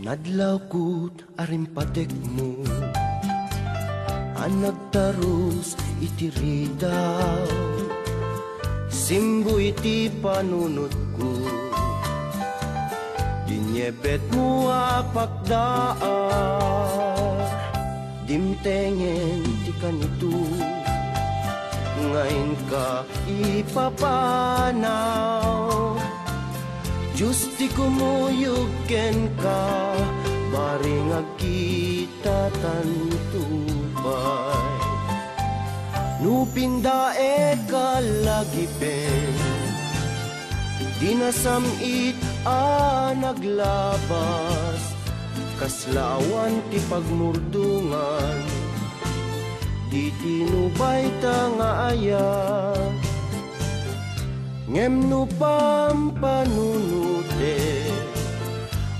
Nadlaw ko't arimpatek mo, nagtarus iti daw, simbo iti panunot ko, dinyebet mo apakdaan, dimtengen ti kanito, ngayon ka ipapanaw. Diyos ti kumuyog ken ka, baring agkita tantupay. Nupindae ka lagipen, dinasamit naglabas, kaslawan ti pagmurdungan, di tinubay ta nga ayak. Ngem no pampanunute,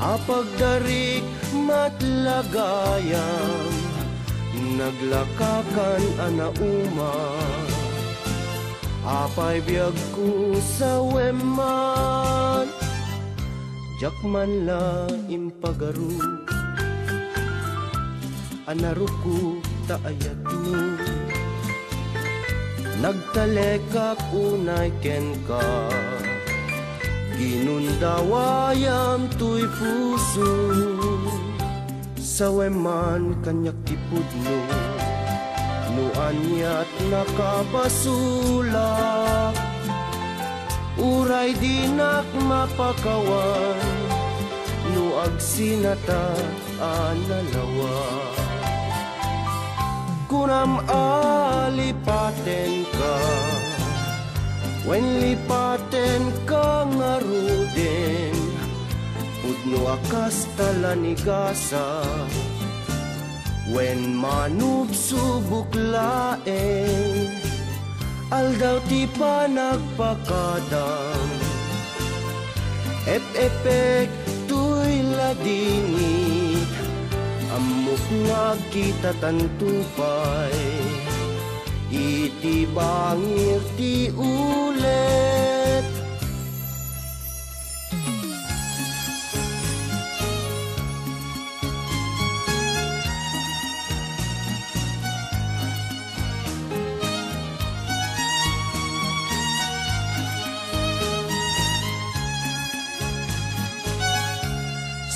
apagdarik matlagayam, naglakakan anauma, apay biyag ko sa weman, jakman la impagaru, anaruku taayat no. Nagtalekak unay ken ka, ginundawayam tuy puso, saweman kanyak tipudno, nuanyat nakabasula, uray dinak mapakawan, nuag sinata analawa. Kunam alipaten ka, wen lipaten ka ngaruden, pudno akas talanigasa, wen manub subuklaen, aldaw ti panagpakadam, ep-epek tuy ladingit, amok nga kita tantupay, iti bangir ti ulet.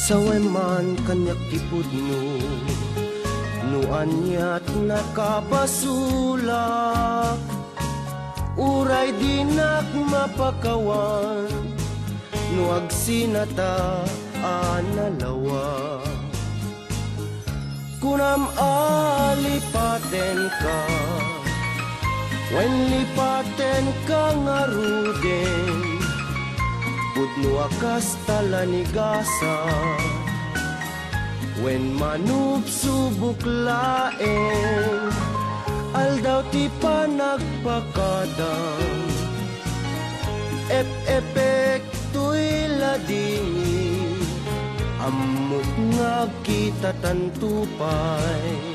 Saweman kanyak tipudno, nuanyat nakabasulak, uray dinak mapakawan, nuag sinata analawa. Kunam alipaten ka, wen lipaten ka ngaruden, pudno akas talanigasa, wen manub subuklaen, aldaw ti panagpakadam, ep-epek tuy ladingin, amok nga kita tantupay.